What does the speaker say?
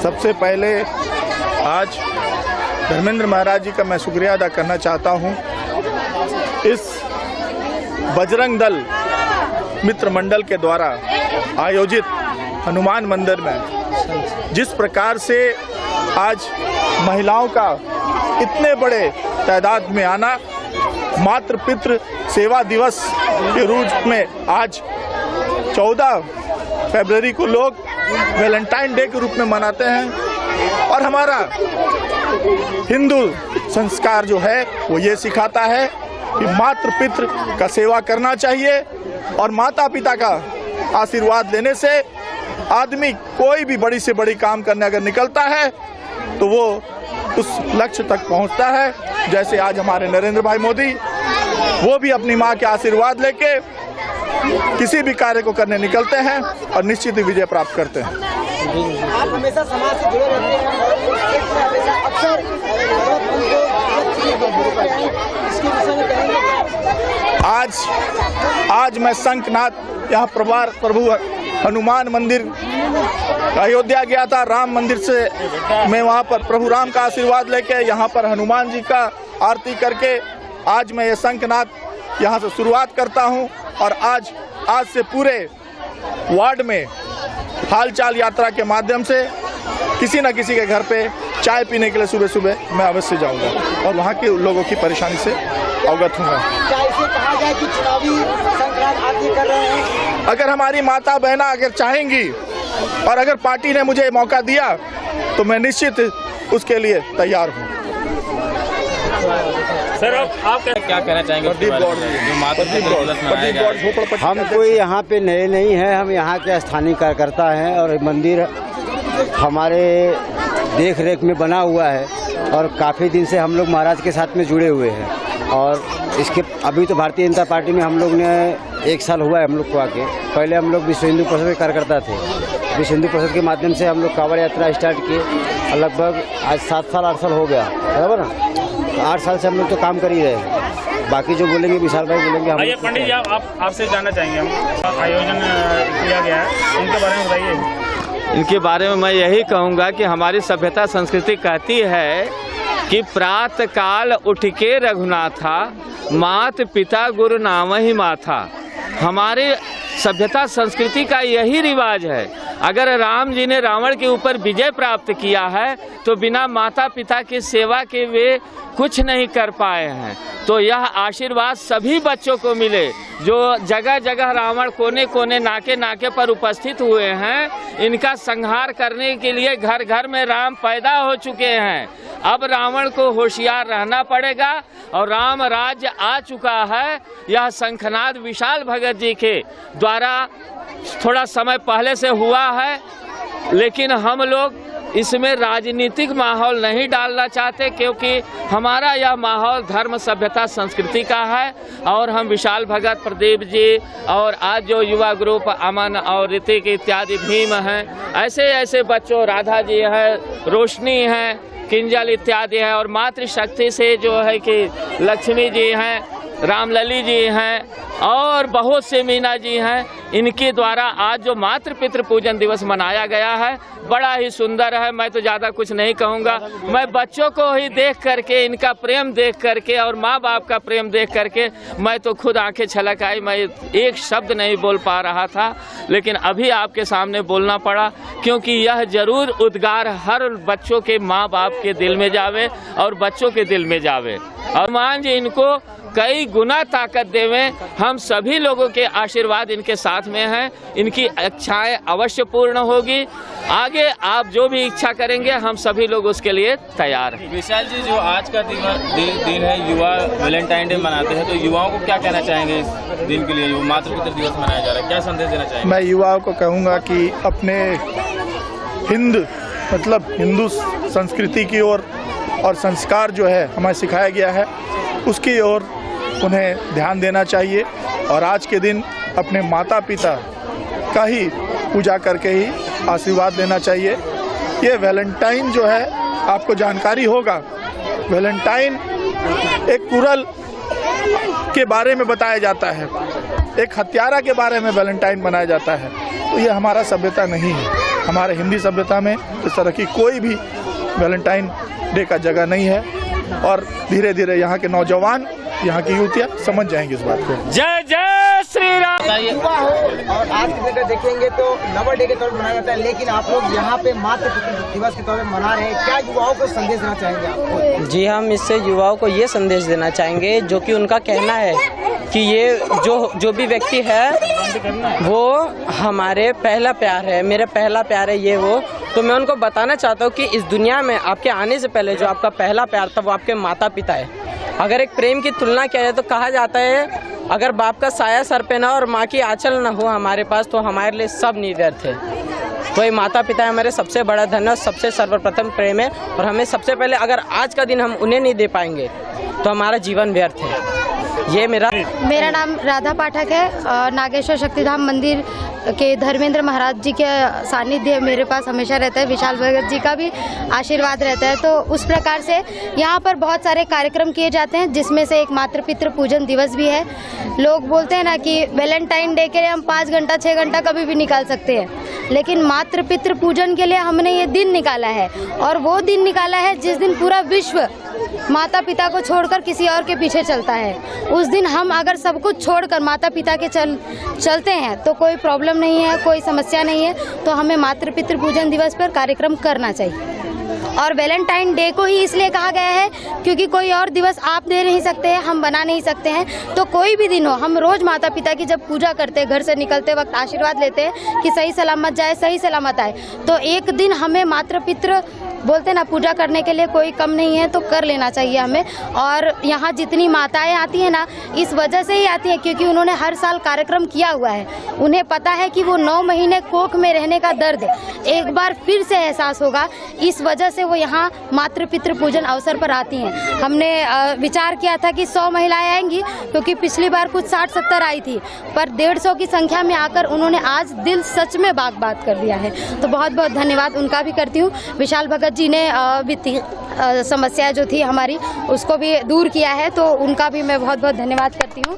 सबसे पहले आज धर्मेंद्र महाराज जी का मैं शुक्रिया अदा करना चाहता हूँ। इस बजरंग दल मित्र मंडल के द्वारा आयोजित हनुमान मंदिर में जिस प्रकार से आज महिलाओं का इतने बड़े तादाद में आना, मातृ पितृ सेवा दिवस के रूप में आज 14 फरवरी को लोग वैलेंटाइन डे के रूप में मनाते हैं। और हमारा हिंदू संस्कार जो है वो ये सिखाता है कि मातृ पितृ का सेवा करना चाहिए और माता पिता का आशीर्वाद लेने से आदमी कोई भी बड़ी से बड़ी काम करने अगर निकलता है तो वो उस लक्ष्य तक पहुंचता है। जैसे आज हमारे नरेंद्र भाई मोदी, वो भी अपनी माँ के आशीर्वाद लेके किसी भी कार्य को करने निकलते हैं और निश्चित ही विजय प्राप्त करते हैं। आप हमेशा समाज से जुड़े रहते हैं और हमेशा अक्सर इसके विषय में कहेंगे। आज मैं शंखनाद यहाँ प्रभु हनुमान मंदिर अयोध्या गया था, राम मंदिर से मैं वहाँ पर प्रभु राम का आशीर्वाद लेके यहाँ पर हनुमान जी का आरती करके आज मैं ये शंखनाद यहाँ से शुरुआत करता हूँ। और आज से पूरे वार्ड में हालचाल यात्रा के माध्यम से किसी न किसी के घर पे चाय पीने के लिए सुबह सुबह मैं अवश्य जाऊंगा और वहाँ के लोगों की परेशानी से अवगत हूँगा। क्या इसे कहा जाए कि चुनावी संक्रांत आप ये कर रहे हैं? अगर हमारी माता बहना अगर चाहेंगी और अगर पार्टी ने मुझे मौका दिया तो मैं निश्चित उसके लिए तैयार हूँ। सर आप क्या कहना चाहेंगे? हम कोई यहाँ पे नए नहीं हैं, हम यहाँ के स्थानीय कार्यकर्ता हैं और मंदिर हमारे देख रेख में बना हुआ है और काफ़ी दिन से हम लोग महाराज के साथ में जुड़े हुए हैं। और इसके अभी तो भारतीय जनता पार्टी में हम लोग ने 1 साल हुआ है हम लोग को आके। पहले हम लोग विश्व हिंदू परिषद के कार्यकर्ता थे। विश्व हिंदू परिषद के माध्यम से हम लोग कांवड़ यात्रा स्टार्ट किए और लगभग आज 7 साल 8 साल हो गया, बराबर ना। 8 साल से हम लोग तो काम कर ही रहे हैं। बाकी जो बोलेंगे विशाल भाई बोलेंगे। हम पंडित जी आपसे जानना चाहेंगे, हम आयोजन किया गया है, इनके बारे में बताइए। इनके बारे में मैं यही कहूँगा कि हमारी सभ्यता संस्कृति कहती है कि प्रातः काल उठ के रघुनाथा, मात पिता गुरु नाम ही माथा। हमारे सभ्यता संस्कृति का यही रिवाज है। अगर राम जी ने रावण के ऊपर विजय प्राप्त किया है तो बिना माता पिता की सेवा के वे कुछ नहीं कर पाए हैं। तो यह आशीर्वाद सभी बच्चों को मिले जो जगह जगह रावण कोने कोने नाके नाके पर उपस्थित हुए हैं। इनका संहार करने के लिए घर घर में राम पैदा हो चुके हैं। अब रावण को होशियार रहना पड़ेगा और राम राज्य आ चुका है। यह शंखनाद विशाल भगत जी के द्वारा थोड़ा समय पहले से हुआ है, लेकिन हम लोग इसमें राजनीतिक माहौल नहीं डालना चाहते क्योंकि हमारा यह माहौल धर्म सभ्यता संस्कृति का है। और हम विशाल भगत, प्रदीप जी और आज जो युवा ग्रुप अमन और ऋतिक इत्यादि भीम हैं, ऐसे ऐसे बच्चों, राधा जी है, रोशनी है, किंजल इत्यादि है और मातृशक्ति से जो है कि लक्ष्मी जी हैं, रामलली जी हैं और बहुत से मीना जी हैं। इनके द्वारा आज जो मातृ पितृ पूजन दिवस मनाया गया है बड़ा ही सुंदर है। मैं तो ज़्यादा कुछ नहीं कहूँगा। मैं बच्चों को ही देख करके, इनका प्रेम देख करके और माँ बाप का प्रेम देख करके मैं तो खुद आंखें छलक आई। मैं एक शब्द नहीं बोल पा रहा था, लेकिन अभी आपके सामने बोलना पड़ा क्योंकि यह जरूर उद्गार हर बच्चों के माँ बाप के दिल में जावे और बच्चों के दिल में जावे। और मान जी इनको कई गुना ताकत देवें। हम सभी लोगों के आशीर्वाद इनके साथ में हैं। इनकी इच्छाएं अवश्य पूर्ण होगी। आगे आप जो भी इच्छा करेंगे हम सभी लोग उसके लिए तैयार हैं। विशाल जी, जो आज का दिन है, युवा वैलेंटाइन डे मनाते हैं, तो युवाओं को क्या कहना चाहेंगे इस दिन के लिए, जो मातृ पितृ दिवस मनाया जा रहा है, क्या संदेश देना चाहेंगे? मैं युवाओं को कहूँगा कि अपने हिंदू संस्कृति की ओर और संस्कार जो है हमें सिखाया गया है उसकी ओर उन्हें ध्यान देना चाहिए और आज के दिन अपने माता पिता का ही पूजा करके ही आशीर्वाद लेना चाहिए। ये वैलेंटाइन जो है आपको जानकारी होगा, वैलेंटाइन एक कुरल के बारे में बताया जाता है, एक हत्यारा के बारे में वैलेंटाइन मनाया जाता है। तो ये हमारा सभ्यता नहीं है। हमारे हिंदी सभ्यता में इस तरह की कोई भी वैलेंटाइन डे का जगह नहीं है और धीरे धीरे यहाँ के नौजवान, यहाँ की युवतियाँ समझ जाएंगी इस बात को। जय जय श्री राम। युवा हो और आज की डेट देखेंगे तो लवर डे के तौर पर मनाया जाता है, लेकिन आप लोग यहाँ पे मातृ दिवस के तौर पर मना रहे हैं। क्या युवाओं को संदेश देना चाहेंगे आप? जी, हम इससे युवाओं को ये संदेश देना चाहेंगे, जो कि उनका कहना है कि ये जो भी व्यक्ति है वो हमारे पहला प्यार है, मेरा पहला प्यार है ये वो। तो मैं उनको बताना चाहता हूँ कि इस दुनिया में आपके आने से पहले जो आपका पहला प्यार था वो आपके माता पिता है। अगर एक प्रेम की तुलना किया जाए तो कहा जाता है अगर बाप का साया सर पे ना और माँ की आंचल ना हो हमारे पास तो हमारे लिए सब व्यर्थ है। तो ये माता पिता हमारे सबसे बड़ा धन है, सबसे सर्वप्रथम प्रेम है और हमें सबसे पहले अगर आज का दिन हम उन्हें नहीं दे पाएंगे तो हमारा जीवन व्यर्थ है। ये मेरा नाम राधा पाठक है और नागेश्वर शक्तिधाम मंदिर के धर्मेंद्र महाराज जी के सानिध्य मेरे पास हमेशा रहता है, विशाल भगत जी का भी आशीर्वाद रहता है। तो उस प्रकार से यहाँ पर बहुत सारे कार्यक्रम किए जाते हैं, जिसमें से एक मातृ पितृ पूजन दिवस भी है। लोग बोलते हैं ना कि वैलेंटाइन डे के लिए हम 5 घंटा 6 घंटा कभी भी निकाल सकते हैं, लेकिन मातृ पितृ पूजन के लिए हमने ये दिन निकाला है और वो दिन निकाला है जिस दिन पूरा विश्व माता पिता को छोड़कर किसी और के पीछे चलता है। उस दिन हम अगर सब कुछ छोड़कर माता पिता के चलते हैं तो कोई प्रॉब्लम नहीं है, कोई समस्या नहीं है। तो हमें मातृ पितृ पूजन दिवस पर कार्यक्रम करना चाहिए। और वैलेंटाइन डे को ही इसलिए कहा गया है क्योंकि कोई और दिवस आप दे नहीं सकते हैं, हम बना नहीं सकते हैं। तो कोई भी दिन हो, हम रोज़ माता पिता की जब पूजा करते हैं, घर से निकलते वक्त आशीर्वाद लेते हैं कि सही सलामत जाए, सही सलामत आए। तो एक दिन हमें मातृ पितृ बोलते ना पूजा करने के लिए कोई कम नहीं है, तो कर लेना चाहिए हमें। और यहाँ जितनी माताएं आती हैं ना, इस वजह से ही आती हैं क्योंकि उन्होंने हर साल कार्यक्रम किया हुआ है। उन्हें पता है कि वो 9 महीने कोख में रहने का दर्द एक बार फिर से एहसास होगा। इस वजह से वो यहाँ मातृ पितृ पूजन अवसर पर आती हैं। हमने विचार किया था कि 100 महिलाएं आएंगी क्योंकि पिछली बार कुछ 60-70 आई थी, पर 150 की संख्या में आकर उन्होंने आज दिल सच में बात कर दिया है। तो बहुत बहुत धन्यवाद उनका भी करती हूँ। विशाल भगत जी ने वित्तीय समस्या जो थी हमारी उसको भी दूर किया है, तो उनका भी मैं बहुत बहुत धन्यवाद करती हूँ।